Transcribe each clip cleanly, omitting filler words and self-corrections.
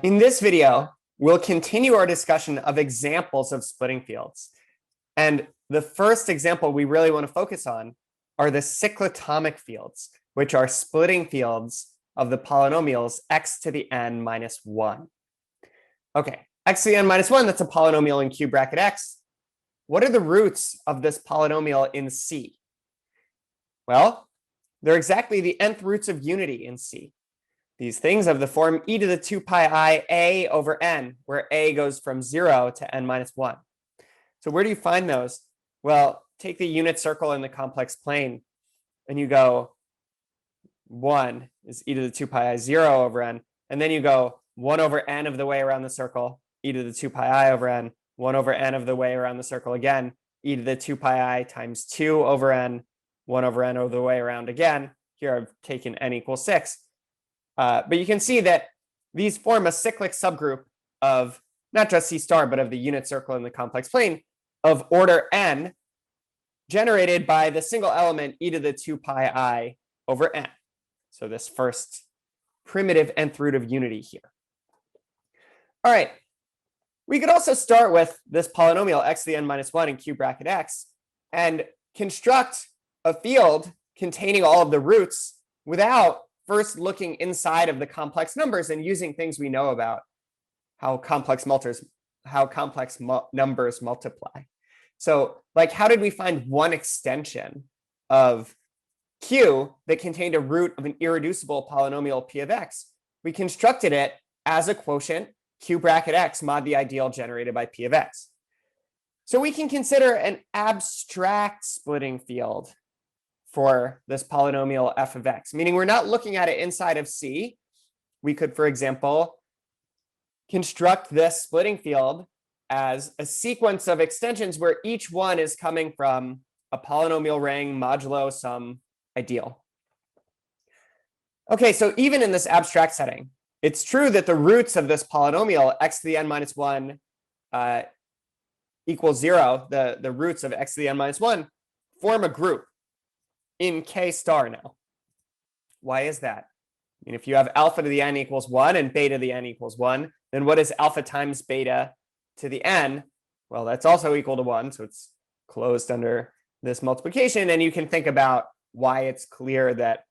In this video, we'll continue our discussion of examples of splitting fields. And the first example we really want to focus on are the cyclotomic fields, which are splitting fields of the polynomials x to the n minus 1. Okay, x to the n minus 1, that's a polynomial in q bracket x. What are the roots of this polynomial in C? Well, they're exactly the nth roots of unity in C. These things of the form e to the 2 pi I a over n, where a goes from 0 to n minus 1. So where do you find those? Well, take the unit circle in the complex plane, and you go 1 is e to the 2 pi I 0 over n, and then you go 1 over n of the way around the circle, e to the 2 pi I over n, 1 over n of the way around the circle again, e to the 2 pi I times 2 over n, 1 over n over the way around again. Here I've taken n equals 6. But you can see that these form a cyclic subgroup of not just C star, but of the unit circle in the complex plane of order n, generated by the single element e to the 2 pi I over n. So this first primitive nth root of unity here. All right, we could also start with this polynomial x to the n minus 1 in q bracket x and construct a field containing all of the roots without first looking inside of the complex numbers and using things we know about how complex numbers multiply. So, like, how did we find one extension of q that contained a root of an irreducible polynomial p of x? We constructed it as a quotient q bracket x mod the ideal generated by p of x. So we can consider an abstract splitting field for this polynomial f of x, meaning we're not looking at it inside of C. We could, for example, construct this splitting field as a sequence of extensions where each one is coming from a polynomial ring modulo some ideal. Okay, so even in this abstract setting, it's true that the roots of this polynomial x to the n minus 1 equals 0, the roots of x to the n minus 1 form a group in k star now. Why is that? I mean, if you have alpha to the n equals 1 and beta to the n equals 1, then what is alpha times beta to the n? Well, that's also equal to 1, so it's closed under this multiplication. And you can think about why it's clear that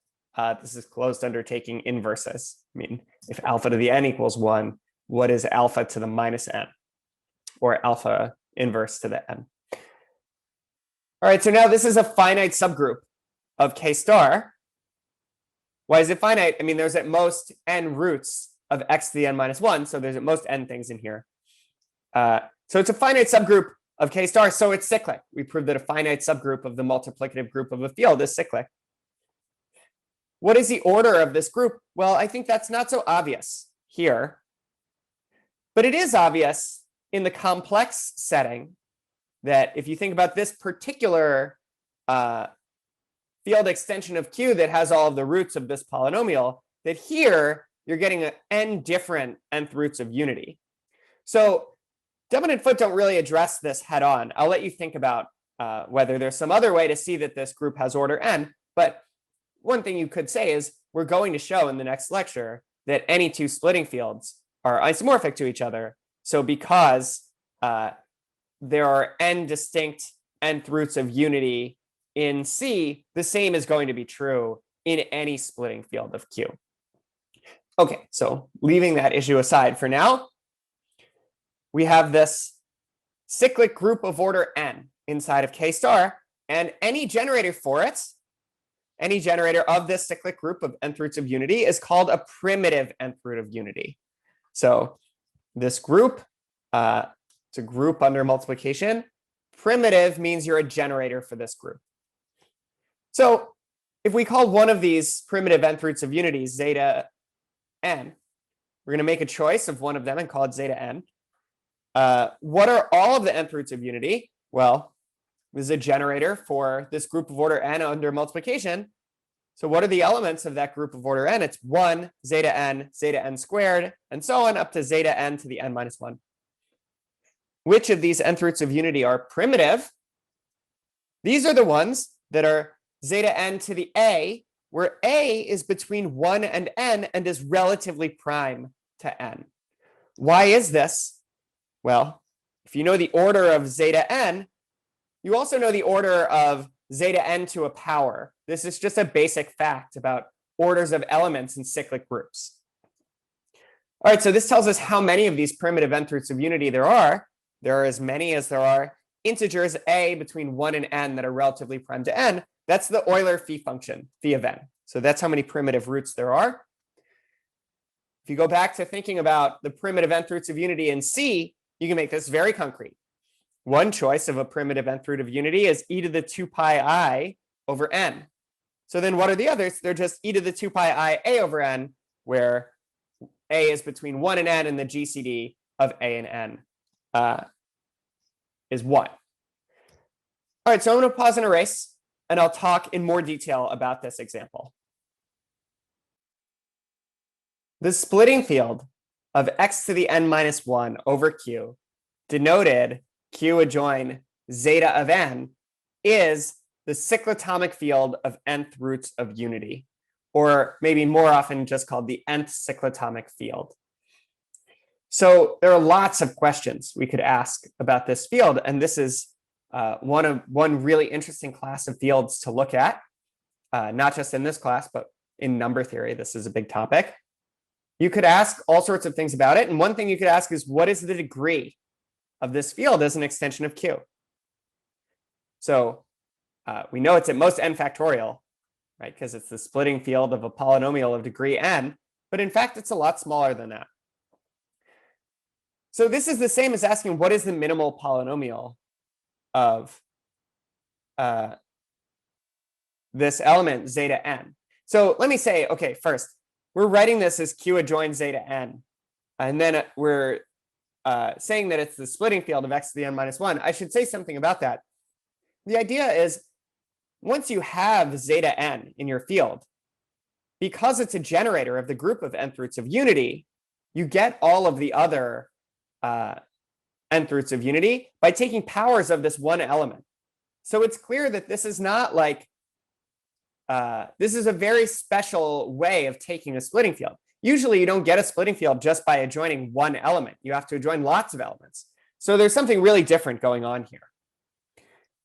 this is closed under taking inverses. I mean, if alpha to the n equals 1, what is alpha to the minus n? Or alpha inverse to the n? All right, so now this is a finite subgroup of k star. Why is it finite? I mean, there's at most n roots of x to the n minus 1, so there's at most n things in here. So it's a finite subgroup of k star, so it's cyclic. We proved that a finite subgroup of the multiplicative group of a field is cyclic. What is the order of this group? Well, I think that's not so obvious here, but it is obvious in the complex setting that if you think about this particular field extension of Q that has all of the roots of this polynomial, that here you're getting n different nth roots of unity. So Dummit and Foote don't really address this head on. I'll let you think about whether there's some other way to see that this group has order n. But one thing you could say is we're going to show in the next lecture that any two splitting fields are isomorphic to each other. So because there are n distinct nth roots of unity in C, the same is going to be true in any splitting field of Q. Okay, so leaving that issue aside for now, we have this cyclic group of order n inside of k star, and any generator for it, any generator of this cyclic group of nth roots of unity is called a primitive nth root of unity. So this group, it's a group under multiplication. Primitive means you're a generator for this group. So if we call one of these primitive nth roots of unity zeta n, we're going to make a choice of one of them and call it zeta n. What are all of the nth roots of unity? Well, this is a generator for this group of order n under multiplication. So what are the elements of that group of order n? It's 1, zeta n squared, and so on up to zeta n to the n minus 1. Which of these nth roots of unity are primitive? These are the ones that are zeta n to the a, where a is between 1 and n and is relatively prime to n. why is this? Well, if you know the order of zeta n, you also know the order of zeta n to a power. This is just a basic fact about orders of elements in cyclic groups. All right, so this tells us how many of these primitive nth roots of unity there are. There are as many as there are integers a between 1 and n that are relatively prime to n. That's the Euler phi function, phi of n. So that's how many primitive roots there are. If you go back to thinking about the primitive nth roots of unity in C, you can make this very concrete. One choice of a primitive nth root of unity is e to the 2 pi I over n. So then what are the others? They're just e to the 2 pi I a over n, where a is between 1 and n, and the GCD of a and n is 1. All right, so I'm going to pause and erase, and I'll talk in more detail about this example. The splitting field of x to the n minus 1 over q, denoted q adjoin zeta of n, is the cyclotomic field of nth roots of unity, or maybe more often just called the nth cyclotomic field. So there are lots of questions we could ask about this field, and this is one really interesting class of fields to look at, not just in this class, but in number theory. This is a big topic. You could ask all sorts of things about it, and one thing you could ask is, what is the degree of this field as an extension of Q? So we know it's at most n factorial, right? Because it's the splitting field of a polynomial of degree n, but in fact, it's a lot smaller than that. So this is the same as asking, what is the minimal polynomial of this element zeta n? So let me say, okay, first, we're writing this as Q adjoins zeta n, and then we're saying that it's the splitting field of x to the n minus 1. I should say something about that. The idea is, once you have zeta n in your field, because it's a generator of the group of nth roots of unity, you get all of the other nth roots of unity by taking powers of this one element. So it's clear that this is not like, this is a very special way of taking a splitting field. Usually you don't get a splitting field just by adjoining one element. You have to adjoin lots of elements. So there's something really different going on here.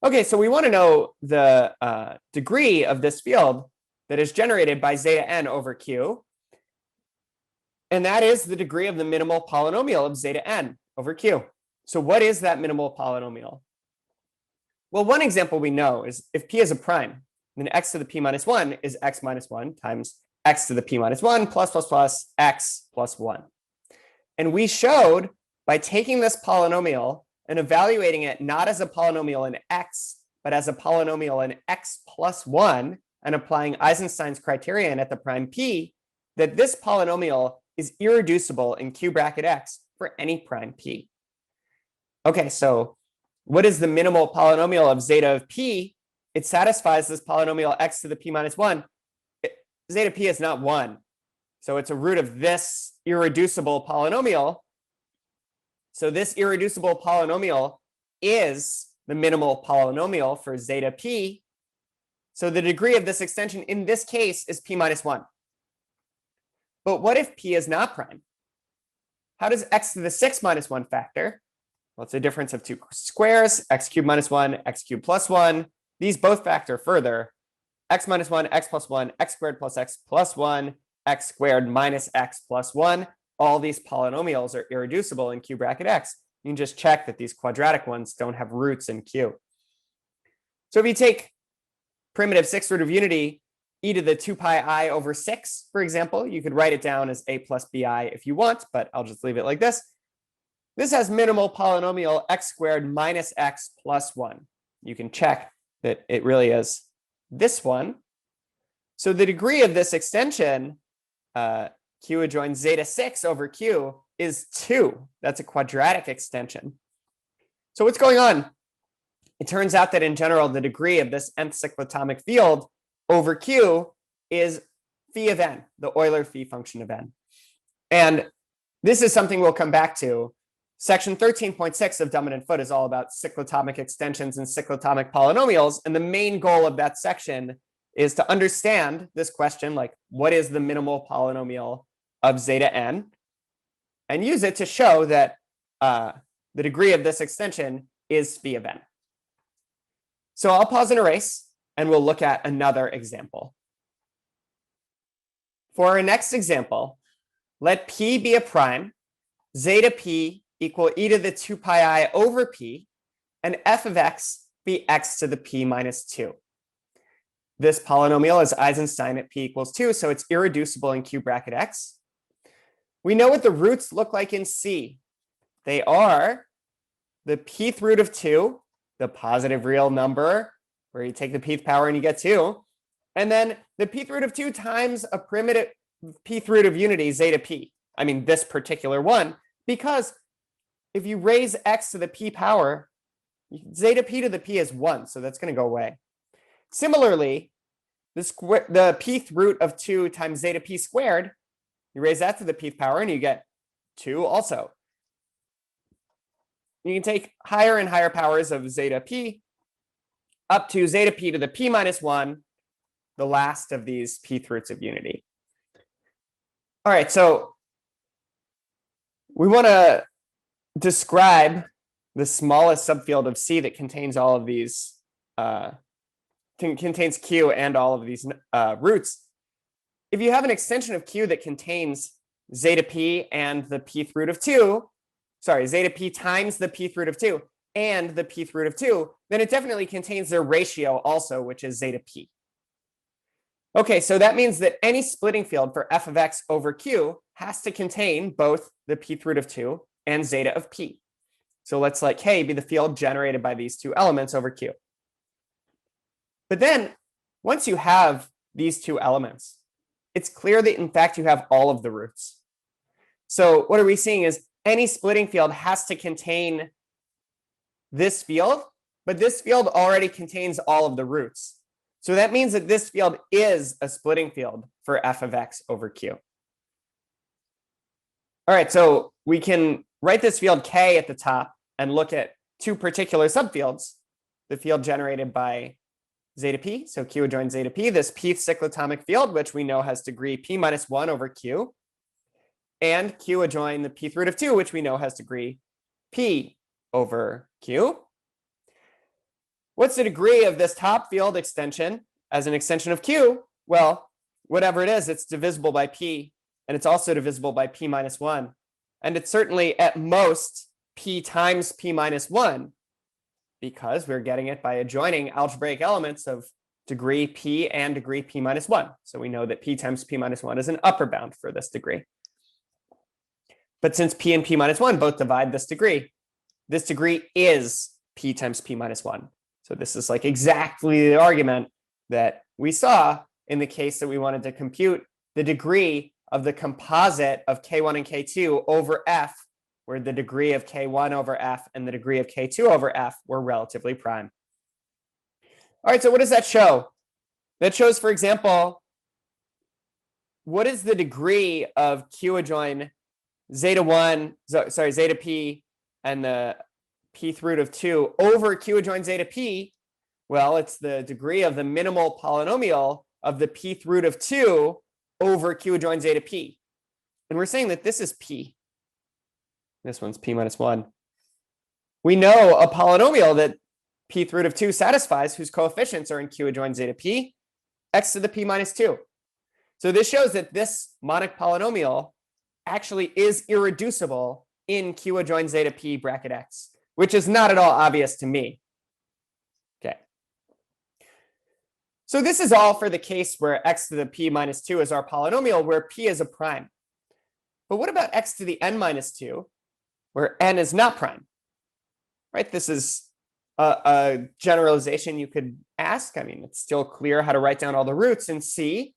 Okay, so we want to know the degree of this field that is generated by zeta n over q. And that is the degree of the minimal polynomial of zeta n over q. So what is that minimal polynomial? Well, one example we know is if p is a prime, then x to the p minus 1 is x minus 1 times x to the p minus 1 plus x plus 1. And we showed by taking this polynomial and evaluating it not as a polynomial in x, but as a polynomial in x plus 1, and applying Eisenstein's criterion at the prime p, that this polynomial is irreducible in q bracket x for any prime p. Okay, so what is the minimal polynomial of zeta of p? It satisfies this polynomial x to the p minus 1. Zeta p is not 1. So it's a root of this irreducible polynomial. So this irreducible polynomial is the minimal polynomial for zeta p. So the degree of this extension in this case is p minus 1. But what if p is not prime? How does x to the 6 minus 1 factor? Well, it's a difference of two squares, x cubed minus 1, x cubed plus 1. These both factor further. X minus 1, x plus 1, x squared plus x plus 1, x squared minus x plus 1. All these polynomials are irreducible in q bracket x. You can just check that these quadratic ones don't have roots in q. So if you take primitive sixth root of unity, e to the 2 pi I over 6, for example, you could write it down as a plus bi if you want, but I'll just leave it like this. This has minimal polynomial x squared minus x plus 1. You can check that it really is this one. So the degree of this extension, q adjoins zeta 6 over q, is 2. That's a quadratic extension. So what's going on? It turns out that in general, the degree of this nth cyclotomic field over q is phi of n, the Euler phi function of n. And this is something we'll come back to. Section 13.6 of Dummit and Foote is all about cyclotomic extensions and cyclotomic polynomials. And the main goal of that section is to understand this question, like what is the minimal polynomial of zeta n? and use it to show that the degree of this extension is phi of n. So I'll pause and erase, and we'll look at another example. For our next example, let p be a prime, zeta p equal e to the 2 pi I over p, and f of x be x to the p minus 2. This polynomial is Eisenstein at p equals 2, so it's irreducible in q bracket x. We know what the roots look like in C. They are the pth root of 2, the positive real number, where you take the pth power and you get 2, and then the pth root of 2 times a primitive pth root of unity, zeta p. I mean, this particular one, because if you raise x to the p power, zeta p to the p is 1, so that's going to go away. Similarly, the pth root of 2 times zeta p squared, you raise that to the pth power and you get 2 also. You can take higher and higher powers of zeta p up to zeta p to the p minus 1, the last of these pth roots of unity. All right, so we want to describe the smallest subfield of C that contains all of these, contains Q and all of these roots. If you have an extension of Q that contains zeta p and the pth root of 2, sorry, zeta p times the pth root of 2 and the pth root of 2, then it definitely contains their ratio also, which is zeta p. Okay, so that means that any splitting field for f of x over q has to contain both the pth root of 2 and zeta of p. So let's let K be the field generated by these two elements over Q. But then once you have these two elements, it's clear that in fact you have all of the roots. So what are we seeing is any splitting field has to contain this field, but this field already contains all of the roots. So that means that this field is a splitting field for f of x over Q. All right, so we can write this field K at the top and look at two particular subfields, the field generated by zeta p, so Q adjoins zeta p, this pth cyclotomic field, which we know has degree p minus 1 over Q, and Q adjoin the pth root of 2, which we know has degree p over Q. What's the degree of this top field extension as an extension of Q? Well, whatever it is, it's divisible by p, and it's also divisible by p minus 1. And it's certainly at most p times p minus 1, because we're getting it by adjoining algebraic elements of degree p and degree p minus 1. So we know that p times p minus 1 is an upper bound for this degree. But since p and p minus 1 both divide this degree is p times p minus 1. So this is like exactly the argument that we saw in the case that we wanted to compute the degree of the composite of K1 and K2 over F, where the degree of K1 over F and the degree of K2 over F were relatively prime. All right, so what does that show? That shows, for example, what is the degree of Q adjoin zeta p and the pth root of 2 over Q adjoin zeta p? Well, it's the degree of the minimal polynomial of the pth root of 2 over Q adjoin zeta p. And we're saying that this is p. This one's p minus 1. We know a polynomial that pth root of 2 satisfies, whose coefficients are in Q adjoin zeta p, x to the p minus 2. So this shows that this monic polynomial actually is irreducible in Q adjoin zeta p bracket x, which is not at all obvious to me. Okay. So this is all for the case where x to the p minus 2 is our polynomial, where p is a prime. But what about x to the n minus 2, where n is not prime? Right? This is a generalization you could ask. I mean, it's still clear how to write down all the roots in C.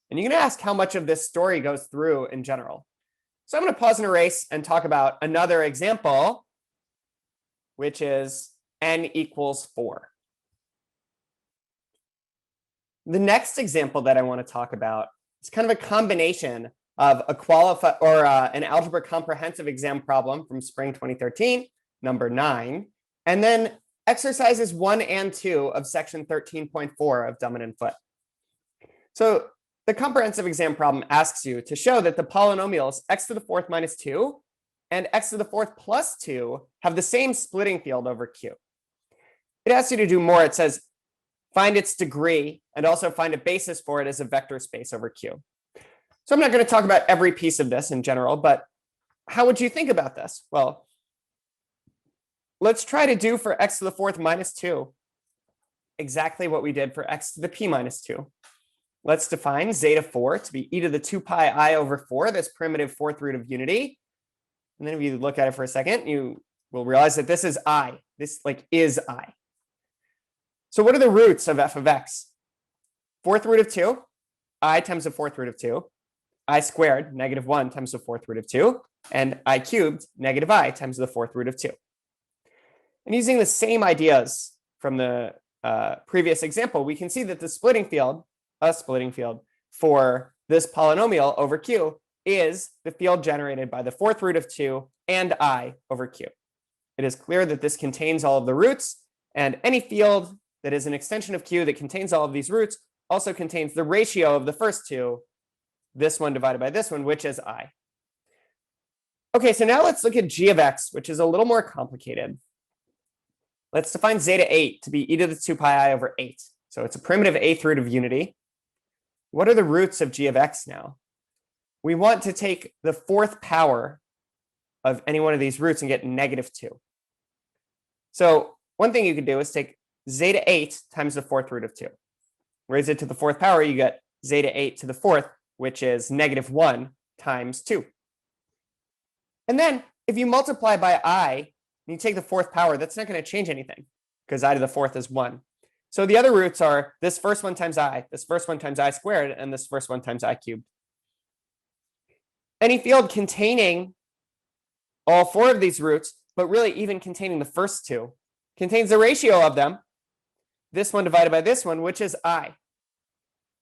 And you can ask how much of this story goes through in general. So I'm going to pause and erase and talk about another example, which is n equals 4. The next example that I want to talk about is kind of a combination of an Algebra Comprehensive Exam problem from spring 2013, number 9, and then exercises 1 and 2 of section 13.4 of Dummit and Foote. So the comprehensive exam problem asks you to show that the polynomials x to the fourth minus 2 and x to the fourth plus 2 have the same splitting field over Q. It asks you to do more. It says, find its degree and also find a basis for it as a vector space over Q. So I'm not going to talk about every piece of this in general, but how would you think about this? Well, let's try to do for x to the fourth minus 2 exactly what we did for x to the p minus 2. Let's define zeta 4 to be e to the 2 pi I over 4, this primitive fourth root of unity. And then if you look at it for a second, you will realize that this is I. This is I. So what are the roots of f of x? Fourth root of 2, I times the fourth root of 2, I squared, -1 times the fourth root of 2, and I cubed, -I times the fourth root of 2. And using the same ideas from the previous example, we can see that the splitting field, for this polynomial over Q is the field generated by the fourth root of 2 and I over Q. It is clear that this contains all of the roots, and any field that is an extension of Q that contains all of these roots also contains the ratio of the first two, this one divided by this one, which is I. Okay, so now let's look at g of x, which is a little more complicated. Let's define zeta 8 to be e to the 2 pi I over 8. So it's a primitive eighth root of unity. What are the roots of g of x now? We want to take the fourth power of any one of these roots and get -2. So one thing you could do is take zeta 8 times the fourth root of 2. Raise it to the fourth power, you get zeta 8 to the fourth, which is -1 times 2. And then if you multiply by I, and you take the fourth power, that's not going to change anything because I to the fourth is 1. So the other roots are this first one times I, this first one times I squared, and this first one times I cubed. Any field containing all four of these roots, but really even containing the first two, contains the ratio of them, this one divided by this one, which is I.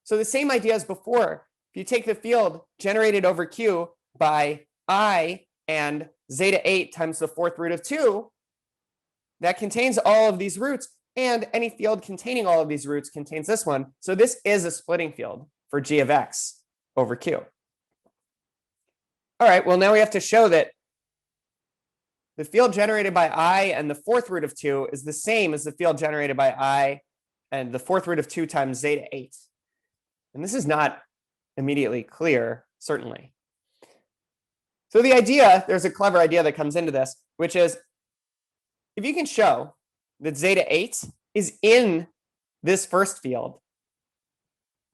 So the same idea as before. If you take the field generated over Q by I and zeta 8 times the fourth root of 2, that contains all of these roots, and any field containing all of these roots contains this one. So this is a splitting field for g of x over Q. All right, well, now we have to show that the field generated by I and the fourth root of 2 is the same as the field generated by I and the fourth root of 2 times zeta 8. And this is not immediately clear, certainly. So the idea, there's a clever idea that comes into this, which is if you can show that zeta 8 is in this first field,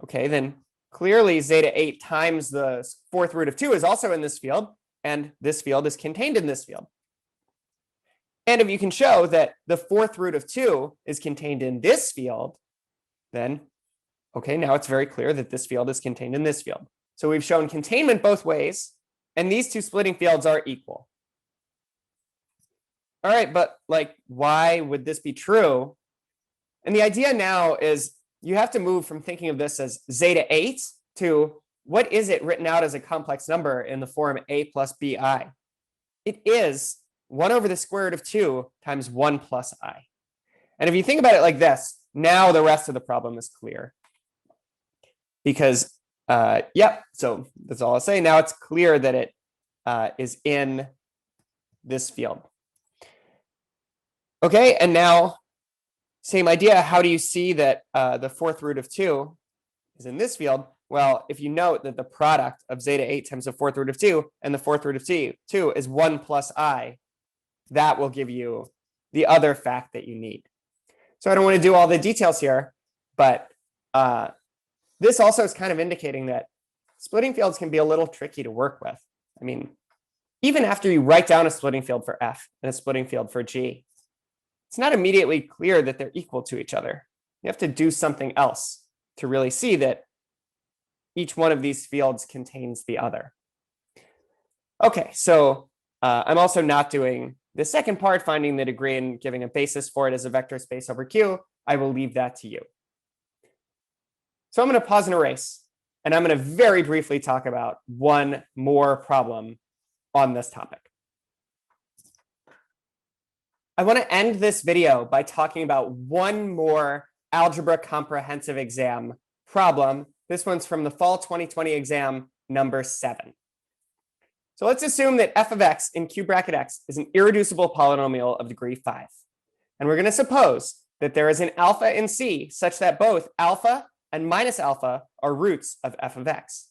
okay, then clearly zeta 8 times the fourth root of 2 is also in this field, and this field is contained in this field. And if you can show that the fourth root of 2 is contained in this field, then, okay, now it's very clear that this field is contained in this field. So we've shown containment both ways, and these two splitting fields are equal. All right, but why would this be true? And the idea now is you have to move from thinking of this as zeta 8 to what is it written out as a complex number in the form a plus bi? It is 1 over the square root of 2 times 1 plus I. And if you think about it like this, now the rest of the problem is clear. Because, so that's all I'll say. Now it's clear that it is in this field. Okay, and now same idea. How do you see that the fourth root of 2 is in this field? Well, if you note that the product of zeta 8 times the fourth root of 2 and the fourth root of 2 is 1 plus I, that will give you the other fact that you need. So I don't want to do all the details here, but this also is kind of indicating that splitting fields can be a little tricky to work with. I mean, even after you write down a splitting field for f and a splitting field for g, it's not immediately clear that they're equal to each other. You have to do something else to really see that each one of these fields contains the other. Okay, so I'm also not doing the second part, finding the degree and giving a basis for it as a vector space over Q. I will leave that to you. So I'm going to pause and erase, and I'm going to very briefly talk about one more problem on this topic. I want to end this video by talking about one more Algebra Comprehensive Exam problem This one's from the fall 2020 exam number 7. So let's assume that f of x in q bracket x is an irreducible polynomial of degree 5. And we're going to suppose that there is an alpha in C such that both alpha and minus alpha are roots of f of x.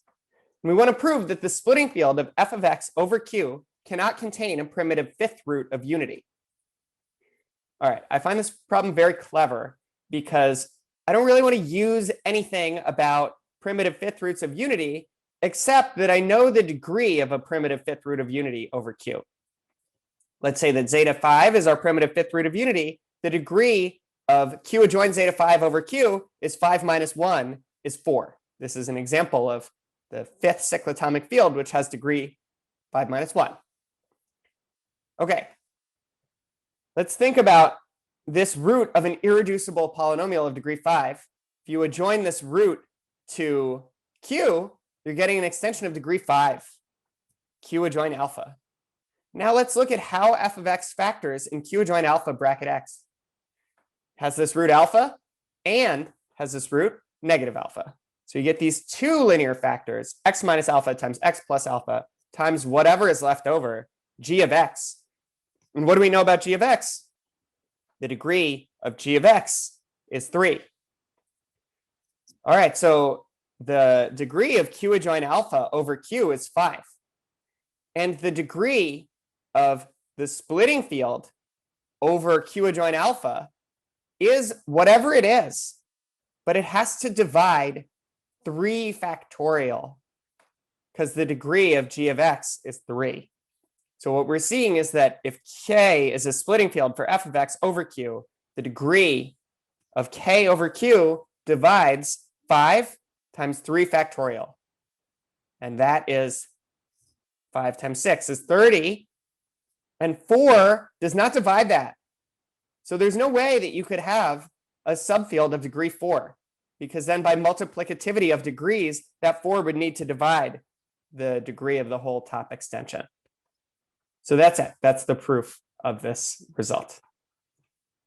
And we want to prove that the splitting field of f of x over q cannot contain a primitive fifth root of unity. All right, I find this problem very clever because I don't really want to use anything about primitive fifth roots of unity, except that I know the degree of a primitive fifth root of unity over q. Let's say that zeta 5 is our primitive fifth root of unity. The degree of q adjoint zeta 5 over q is 5 minus 1 is 4. This is an example of the fifth cyclotomic field, which has degree 5 minus 1. Okay, let's think about this root of an irreducible polynomial of degree 5. If you adjoin this root to q, you're getting an extension of degree 5, q adjoin alpha. Now let's look at how f of x factors in q adjoin alpha bracket x. Has this root alpha and has this root negative alpha. So you get these two linear factors, x minus alpha times x plus alpha times whatever is left over, g of x. And what do we know about g of x? The degree of g of x is 3. All right, so the degree of q adjoin alpha over q is 5. And the degree of the splitting field over q adjoin alpha is whatever it is, but it has to divide 3 factorial because the degree of g of x is 3. So what we're seeing is that if k is a splitting field for f of x over q, the degree of k over q divides 5 times 3 factorial. And that is 5 times 6 is 30. And 4 does not divide that. So there's no way that you could have a subfield of degree 4, because then by multiplicativity of degrees, that 4 would need to divide the degree of the whole top extension. So that's it. That's the proof of this result.